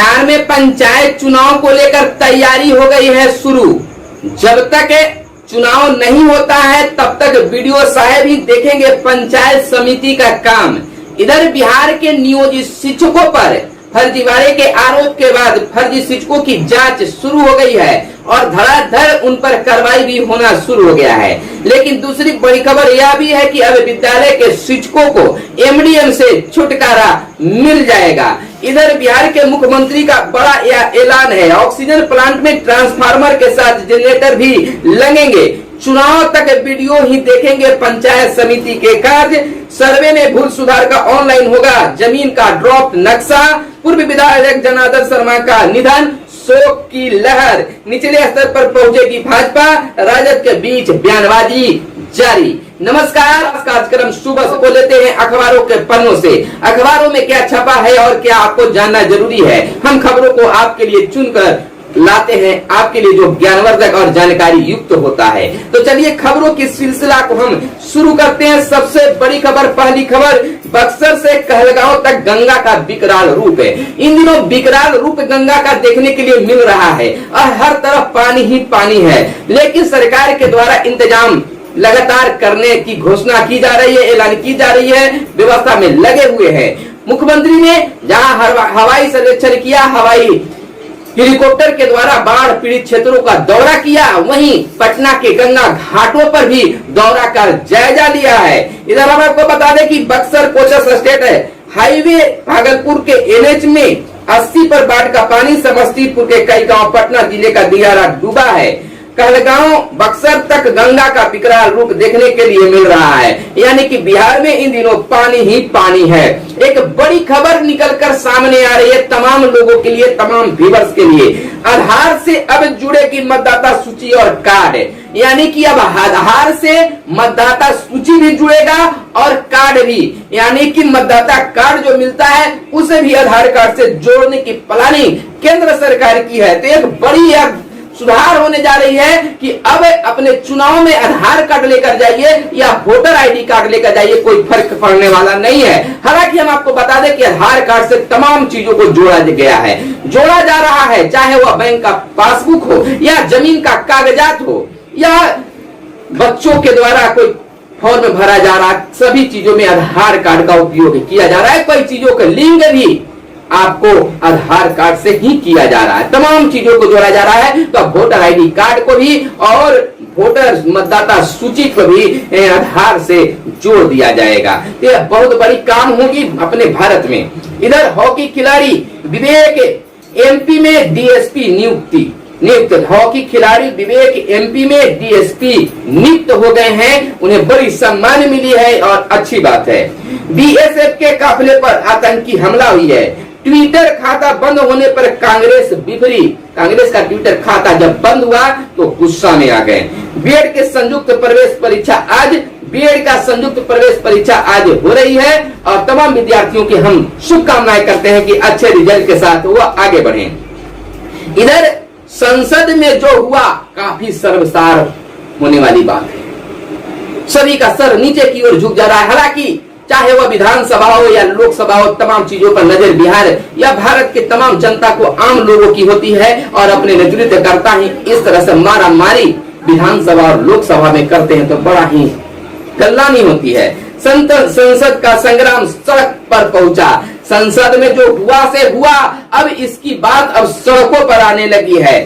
बिहार में पंचायत चुनाव को लेकर तैयारी हो गई है शुरू। जब तक चुनाव नहीं होता है तब तक वीडियो साहब ही देखेंगे पंचायत समिति का काम। इधर बिहार के नियोजित शिक्षकों पर फर्जीवाड़े के आरोप के बाद फर्जी शिक्षकों की जांच शुरू हो गई है और धड़ाधड़ उन पर कार्रवाई भी होना शुरू हो गया है। लेकिन दूसरी बड़ी खबर यह भी है कि अब विद्यालय के शिक्षकों को एमडीएम से छुटकारा मिल जाएगा। इधर बिहार के मुख्यमंत्री का बड़ा ऐलान है, ऑक्सीजन प्लांट में ट्रांसफार्मर के साथ जनरेटर भी लगेंगे। चुनाव तक वीडियो ही देखेंगे पंचायत समिति के कार्य। सर्वे में भूल सुधार का ऑनलाइन होगा जमीन का ड्रॉप नक्शा। पूर्व विधायक जनार्दन शर्मा का निधन, शोक की लहर। निचले स्तर पर पहुंचेगी भाजपा, राजद के बीच बयानबाजी जारी। नमस्कार, कार्यक्रम सुबह को लेते हैं अखबारों के पन्नों से। अखबारों में क्या छपा है और क्या आपको जानना जरूरी है, हम खबरों को आपके लिए चुनकर लाते हैं, आपके लिए जो ज्ञानवर्धक और जानकारी युक्त होता है। तो चलिए खबरों की सिलसिला को हम शुरू करते हैं। सबसे बड़ी खबर, पहली खबर, बक्सर से कहलगांव तक गंगा का विकराल रूप है। इन दिनों विकराल रूप गंगा का देखने के लिए मिल रहा है और हर तरफ पानी ही पानी है। लेकिन सरकार के द्वारा इंतजाम लगातार करने की घोषणा की जा रही है, ऐलान की जा रही है, व्यवस्था में लगे हुए हैं। मुख्यमंत्री ने जहां हवाई सर्वेक्षण किया, हवाई हेलीकॉप्टर के द्वारा बाढ़ पीड़ित क्षेत्रों का दौरा किया, वहीं पटना के गंगा घाटों पर भी दौरा कर जायजा लिया है। इधर हम आपको बता दें कि बक्सर कोचस स्टेट है हाईवे भागलपुर के एनएच में 80 पर बाढ़ का पानी, समस्तीपुर के कई गांव, पटना जिले का दियारा डूबा है। कहलगांव बक्सर तक गंगा का विकराल रूप देखने के लिए मिल रहा है, यानी कि बिहार में इन दिनों पानी ही पानी है। एक बड़ी खबर निकलकर सामने आ रही है तमाम लोगों के लिए, तमाम व्यूअर्स के लिए। आधार से अब जुड़ेगी मतदाता सूची और कार्ड, यानी कि अब आधार से मतदाता सूची भी जुड़ेगा और कार्ड भी, यानी कि मतदाता कार्ड जो मिलता है उसे भी आधार कार्ड से जोड़ने की प्लानिंग केंद्र सरकार की है। तो एक बड़ी सुधार होने जा रही है कि अब अपने चुनाव में आधार कार्ड लेकर जाइए या वोटर आईडी कार्ड लेकर जाइए, कोई फर्क पड़ने वाला नहीं है। हालांकि हम आपको बता दें कि आधार कार्ड से तमाम चीजों को जोड़ा गया है, जोड़ा जा रहा है, चाहे वह बैंक का पासबुक हो या जमीन का कागजात हो या बच्चों के द्वारा कोई फॉर्म भरा जा रहा है, सभी चीजों में आधार कार्ड का उपयोग किया जा रहा है। कई चीजों का लिंक भी आपको आधार कार्ड से ही किया जा रहा है, तमाम चीजों को जोड़ा जा रहा है। तो अब वोटर आईडी कार्ड को भी और वोटर मतदाता सूची को भी आधार से जोड़ दिया जाएगा। यह बहुत बड़ी काम होगी अपने भारत में। इधर हॉकी खिलाड़ी विवेक एमपी में डीएसपी नियुक्त हॉकी खिलाड़ी विवेक एमपी में डीएसपी नियुक्त हो गए हैं, उन्हें बड़ी सम्मान मिली है और अच्छी बात है। बीएसएफ के काफिले पर आतंकी हमला हुई है। ट्विटर खाता बंद होने पर कांग्रेस बिफरी। कांग्रेस का ट्विटर खाता जब बंद हुआ तो गुस्सा में आ गए। बीएड के संयुक्त प्रवेश परीक्षा आज, बीएड का संयुक्त प्रवेश परीक्षा आज हो रही है और तमाम विद्यार्थियों की हम शुभकामनाएं करते हैं कि अच्छे रिजल्ट के साथ वो आगे बढ़े। इधर संसद में जो हुआ काफी शर्मसार होने वाली बात है, सभी का सर नीचे की ओर झुक जा रहा है। हालांकि चाहे वह विधानसभा हो या लोकसभा हो, तमाम चीजों पर नजर बिहार या भारत के तमाम जनता को, आम लोगों की होती है और अपने नेतृत्व करता ही इस तरह से मारा मारी विधानसभा और लोकसभा में करते हैं तो बड़ा ही कल्याणी होती है। संसद का संग्राम सड़क पर पहुंचा। संसद में जो हुआ से हुआ, अब इसकी बात अब सड़कों पर आने लगी है।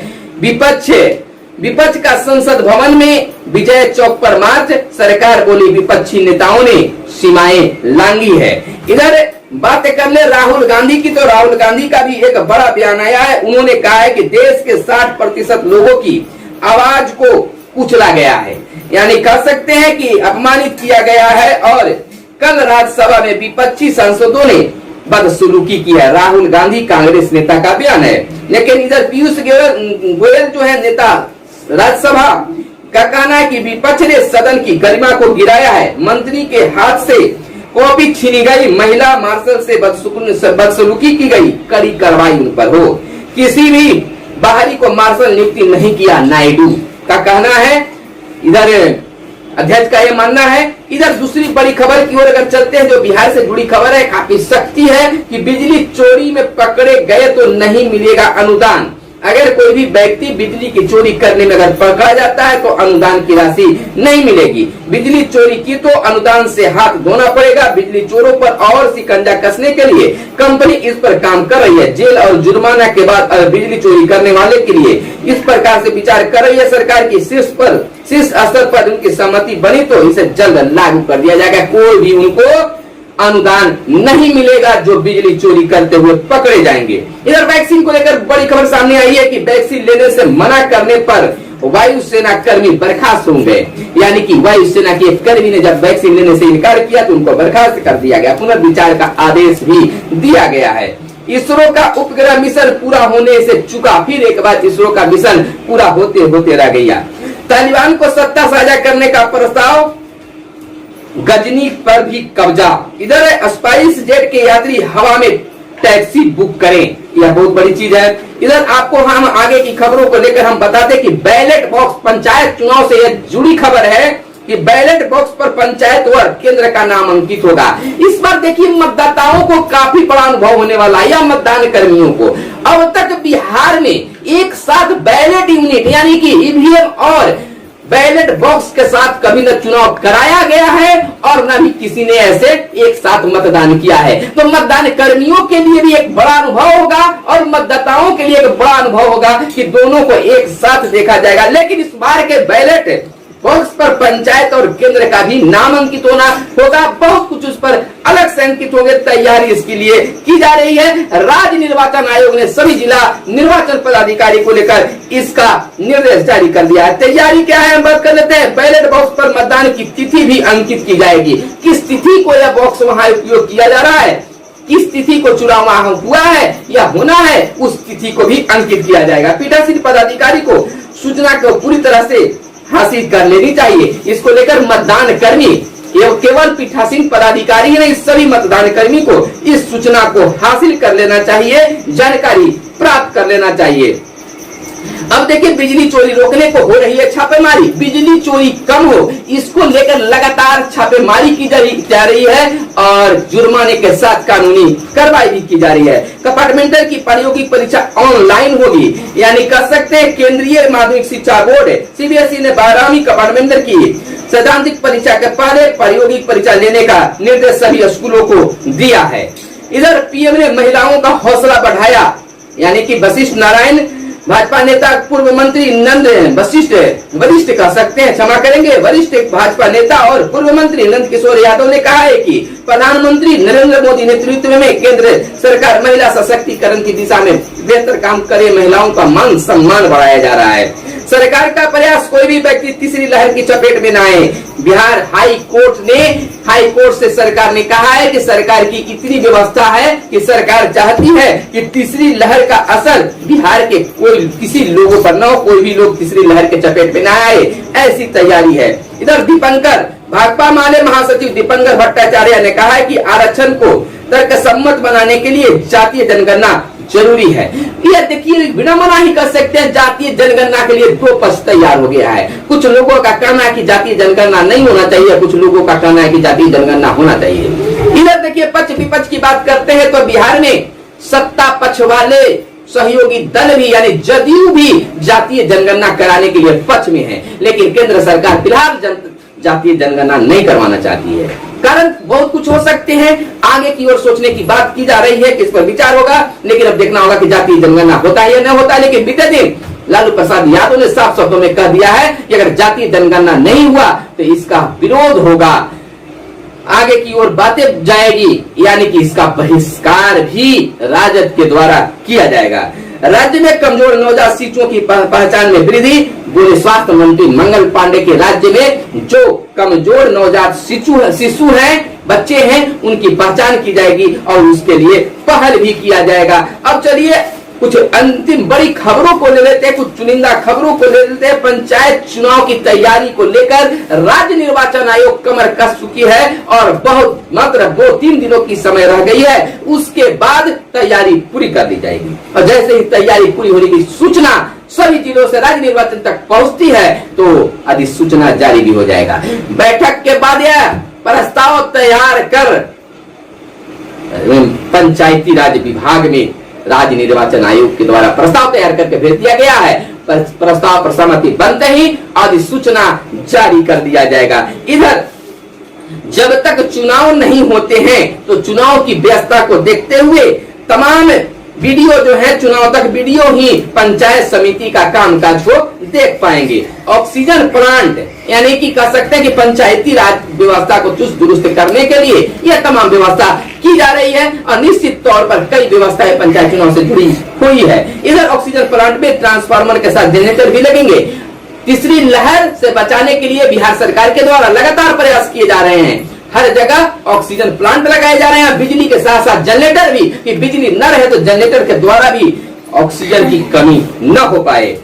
विपक्ष का संसद भवन में विजय चौक पर मार्च, सरकार बोली विपक्षी नेताओं ने सीमाएं लांघी है। इधर बात कर ले राहुल गांधी की, तो राहुल गांधी का भी एक बड़ा बयान आया है। उन्होंने कहा है कि देश के 60% लोगों की आवाज को कुचला गया है, यानी कह सकते हैं कि अपमानित किया गया है और कल राज्यसभा में विपक्षी सांसदों ने बदसलूकी की है। राहुल गांधी कांग्रेस नेता का बयान है। लेकिन इधर पीयूष गोयल जो है नेता राज्यसभा का कहना है कि विपक्ष ने सदन की गरिमा को गिराया है। मंत्री के हाथ से कॉपी छीनी गई, महिला मार्शल से बदसलूकी की गई, कड़ी कार्रवाई उन पर हो। किसी भी बाहरी को मार्शल नियुक्ति नहीं किया, नायडू का कहना है। इधर अध्यक्ष का यह मानना है। इधर दूसरी बड़ी खबर की ओर अगर चलते हैं, जो बिहार से जुड़ी खबर है, काफी सख्ती है कि बिजली चोरी में पकड़े गए तो नहीं मिलेगा अनुदान। अगर कोई भी व्यक्ति बिजली की चोरी करने में अगर पकड़ा जाता है तो अनुदान की राशि नहीं मिलेगी। बिजली चोरी की तो अनुदान से हाथ धोना पड़ेगा। बिजली चोरों पर और शिकंजा कसने के लिए कंपनी इस पर काम कर रही है। जेल और जुर्माना के बाद बिजली चोरी करने वाले के लिए इस प्रकार से विचार कर रही है सरकार की। शीर्ष स्तर पर उनकी सहमति बनी तो इसे जल्द लागू कर दिया जाएगा। कोई भी उनको अनुदान नहीं मिलेगा जो बिजली चोरी करते हुए पकड़े जाएंगे। इधर वैक्सीन को लेकर बड़ी खबर सामने आई है कि वैक्सीन लेने से मना करने पर वायुसेना कर्मी बर्खास्त होंगे। यानी कि वायुसेना के एक कर्मी ने जब वैक्सीन लेने से इनकार किया तो उनको बर्खास्त कर दिया गया। पुनर्विचार का आदेश भी दिया गया है। इसरो का उपग्रह मिशन पूरा होने से चुका, फिर एक बार इसरो का मिशन पूरा होते होते रह गया। तालिबान को सत्ता साझा करने का प्रस्ताव, गजनी पर भी कब्जा। इधर स्पाइस जेट के यात्री हवा में टैक्सी बुक करें, यह बहुत बड़ी चीज है। इधर आपको हम आगे की खबरों को लेकर हम बताते कि बैलेट बॉक्स, पंचायत चुनाव से यह जुड़ी खबर है कि बैलेट बॉक्स पर पंचायत व केंद्र का नाम अंकित होगा। इस बार देखिए मतदाताओं को काफी बड़ा अनुभव होने वाला है या मतदान कर्मियों को। अब तक बिहार में एक साथ बैलेट यूनिट यानी कि ईवीएम और बैलेट बॉक्स के साथ कभी न चुनाव कराया गया है और न भी किसी ने ऐसे एक साथ मतदान किया है। तो मतदान कर्मियों के लिए भी एक बड़ा अनुभव होगा और मतदाताओं के लिए एक बड़ा अनुभव होगा कि दोनों को एक साथ देखा जाएगा। लेकिन इस बार के बैलेट बॉक्स पर पंचायत और केंद्र का भी नाम अंकित होना होगा। बहुत कुछ उस पर अलग से अंकित होंगे। तैयारी इसके लिए की जा रही है। राज्य निर्वाचन आयोग ने सभी जिला निर्वाचन पदाधिकारी को लेकर इसका निर्देश जारी कर दिया है। तैयारी क्या है, हम बात कर लेते हैं। बैलेट बॉक्स पर मतदान की तिथि भी अंकित की जाएगी। किस तिथि को यह बॉक्स वहां उपयोग किया जा रहा है, किस तिथि को चुनाव वहां हुआ है या होना है, उस तिथि को भी अंकित किया जाएगा। पीठासीन पदाधिकारी को सूचना को पूरी तरह से हासिल कर लेनी चाहिए। इसको लेकर मतदान कर्मी केवल पीठासीन पदाधिकारी ही नहीं, सभी मतदान कर्मी को इस सूचना को हासिल कर लेना चाहिए, जानकारी प्राप्त कर लेना चाहिए। अब देखिए, बिजली चोरी रोकने को हो रही है छापेमारी। बिजली चोरी कम हो, इसको लेकर लगातार छापेमारी की जा रही है और जुर्माने के साथ कानूनी कार्रवाई भी की जा रही है। कंपार्टमेंटल की प्रायोगिक परीक्षा ऑनलाइन होगी, यानी कर सकते हैं। केंद्रीय माध्यमिक शिक्षा बोर्ड सीबीएसई ने 12वीं कंपार्टमेंटल की सैद्धांतिक परीक्षा के पहले प्रायोगिक परीक्षा लेने का निर्देश सभी स्कूलों को दिया है। इधर पीएम ने महिलाओं का हौसला बढ़ाया, यानी कि वशिष्ठ नारायण, भाजपा नेता पूर्व मंत्री नंद वरिष्ठ कह सकते हैं, क्षमा करेंगे, वरिष्ठ भाजपा नेता और पूर्व मंत्री नंद किशोर यादव ने कहा है कि प्रधानमंत्री नरेंद्र मोदी नेतृत्व में केंद्र सरकार महिला सशक्तिकरण की दिशा में बेहतर काम करे। महिलाओं का मान सम्मान बढ़ाया जा रहा है। सरकार का प्रयास, कोई भी व्यक्ति तीसरी लहर की चपेट में न आए। बिहार हाई कोर्ट से सरकार ने कहा है कि सरकार की इतनी व्यवस्था है कि सरकार चाहती है कि तीसरी लहर का असर बिहार के किसी लोगों पर न हो, कोई भी लोग तीसरी लहर के चपेट में न आए, ऐसी तैयारी है। इधर दीपंकर, भाजपा माले महासचिव दीपंकर भट्टाचार्य ने कहा है कि आरक्षण को तर्कसम्मत बनाने के लिए जातीय जनगणना जरूरी है। ये देखिए, विडंबना ही कर सकते हैं। जातीय जनगणना के लिए दो पक्ष तैयार हो गया है। कुछ लोगों का कहना है कि जातीय जनगणना नहीं होना चाहिए, कुछ लोगों का कहना है कि जातीय जनगणना होना चाहिए। इधर देखिए, पक्ष विपक्ष की बात करते हैं तो बिहार में सत्ता पक्ष वाले सहयोगी दल भी यानी जदयू भी जातीय जनगणना कराने के लिए पक्ष में है, लेकिन केंद्र सरकार फिलहाल जातीय जनगणना नहीं करवाना चाहती है। कारण बहुत कुछ हो सकते हैं, आगे की ओर सोचने की बात की जा रही है, किस पर विचार होगा, लेकिन अब देखना होगा कि जातीय जनगणना होता है या नहीं होता। लेकिन बीते दिन लालू प्रसाद यादव ने साफ शब्दों में कह दिया है कि अगर जातीय जनगणना नहीं हुआ तो इसका विरोध होगा, आगे की ओर बातें जाएगी, यानी कि इसका बहिष्कार भी राजद के द्वारा किया जाएगा। राज्य में कमजोर नवजात शिशुओं की पहचान में वृद्धि, बोले स्वास्थ्य मंत्री मंगल पांडे के राज्य में जो कमजोर नवजात शिशु हैं, बच्चे हैं, उनकी पहचान की जाएगी और उसके लिए पहल भी किया जाएगा। अब चलिए कुछ अंतिम बड़ी खबरों को ले लेते हैं, कुछ चुनिंदा खबरों को ले लेते हैं। पंचायत चुनाव की तैयारी को लेकर राज्य निर्वाचन आयोग कमर कस चुकी है और बहुत मात्र 2-3 दिनों की समय रह गई है, उसके बाद तैयारी पूरी कर दी जाएगी। और जैसे ही तैयारी पूरी होने की सूचना सभी जिलों से राज्य निर्वाचन तक पहुंचती है तो अधिसूचना जारी भी हो जाएगा। बैठक के बाद यह प्रस्ताव तैयार कर पंचायती राज विभाग में राज्य निर्वाचन आयोग के द्वारा प्रस्ताव तैयार करके भेज दिया गया है। प्रस्ताव पर सहमति बनते ही अधिसूचना जारी कर दिया जाएगा। इधर जब तक चुनाव नहीं होते हैं तो चुनाव की व्यवस्था को देखते हुए तमाम वीडियो जो है चुनाव तक वीडियो ही पंचायत समिति का कामकाज को देख पाएंगे। ऑक्सीजन प्लांट यानी कि कह सकते हैं कि पंचायती राज व्यवस्था को चुस्त दुरुस्त करने के लिए यह तमाम व्यवस्था की जा रही है और निश्चित तौर पर कई व्यवस्थाएं पंचायत चुनाव से जुड़ी हुई है। इधर ऑक्सीजन प्लांट में ट्रांसफार्मर के साथ जनरेटर भी लगेंगे। तीसरी लहर से बचाने के लिए बिहार सरकार के द्वारा लगातार प्रयास किए जा रहे हैं। हर जगह ऑक्सीजन प्लांट लगाए जा रहे हैं, बिजली के साथ साथ जनरेटर भी, कि बिजली न रहे तो जनरेटर के द्वारा भी ऑक्सीजन की कमी न हो पाए।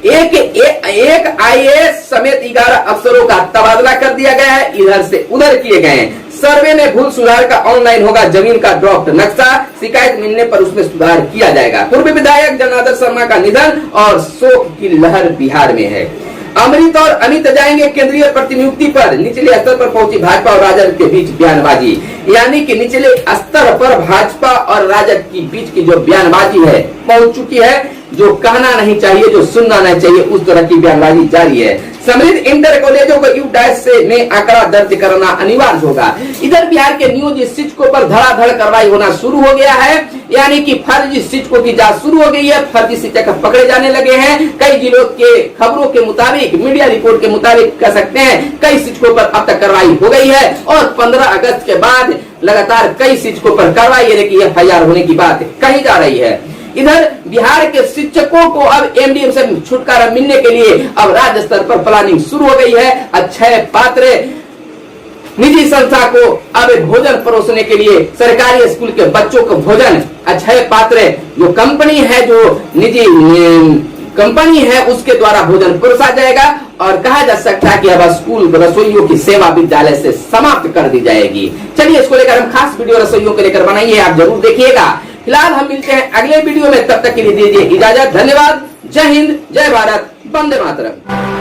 एक आईएएस समेत 11 अफसरों का तबादला कर दिया गया है, इधर से उधर किए गए हैं। सर्वे में भूल सुधार का ऑनलाइन होगा जमीन का ड्राफ्ट नक्शा, शिकायत मिलने पर उसमें सुधार किया जाएगा। पूर्व विधायक जनार्दन शर्मा का निधन और शोक की लहर बिहार में है। अमृत और अमित जाएंगे केंद्रीय प्रतिनियुक्ति पर, निचले स्तर पर पहुंची भाजपा और राजद के बीच बयानबाजी। यानी कि निचले स्तर पर भाजपा और राजद के बीच की जो बयानबाजी है पहुंच चुकी है। जो कहना नहीं चाहिए, जो सुनना नहीं चाहिए, उस तरह की बयानबाजी जारी है। समृद्ध इंटर कॉलेजों को U- से में आंकड़ा दर्ज करना अनिवार्य होगा। इधर बिहार के नियोजित शिक्षकों पर धड़ाधड़ कार्रवाई होना शुरू हो गया है, यानी कि फर्जी शिक्षकों की जांच शुरू हो गई है। फर्जी शिक्षक पकड़े जाने लगे हैं। कई जिलों के खबरों के मुताबिक, मीडिया रिपोर्ट के मुताबिक कह सकते हैं कई शिक्षकों पर अब तक कार्रवाई हो गई है और 15 अगस्त के बाद लगातार कई शिक्षकों पर कार्रवाई यानी कि FIR होने की बात कही जा रही है। इधर बिहार के शिक्षकों को अब MDM से छुटकारा मिलने के लिए अब राज्य स्तर पर प्लानिंग शुरू हो गई है। अक्षय पात्र निजी संस्था को अब भोजन परोसने के लिए सरकारी स्कूल के बच्चों को भोजन अक्षय पात्र जो कंपनी है, जो निजी कंपनी है, उसके द्वारा भोजन परोसा जाएगा और कहा जा सकता है कि अब स्कूल रसोइयों की सेवा विद्यालय से समाप्त कर दी जाएगी। चलिए इसको लेकर हम खास वीडियो रसोइयों को लेकर बनाएंगे, आप जरूर देखिएगा। फिलहाल हम मिलते हैं अगले वीडियो में, तब तक के लिए दीजिए इजाजत। धन्यवाद। जय हिंद, जय भारत, वंदे मातरम।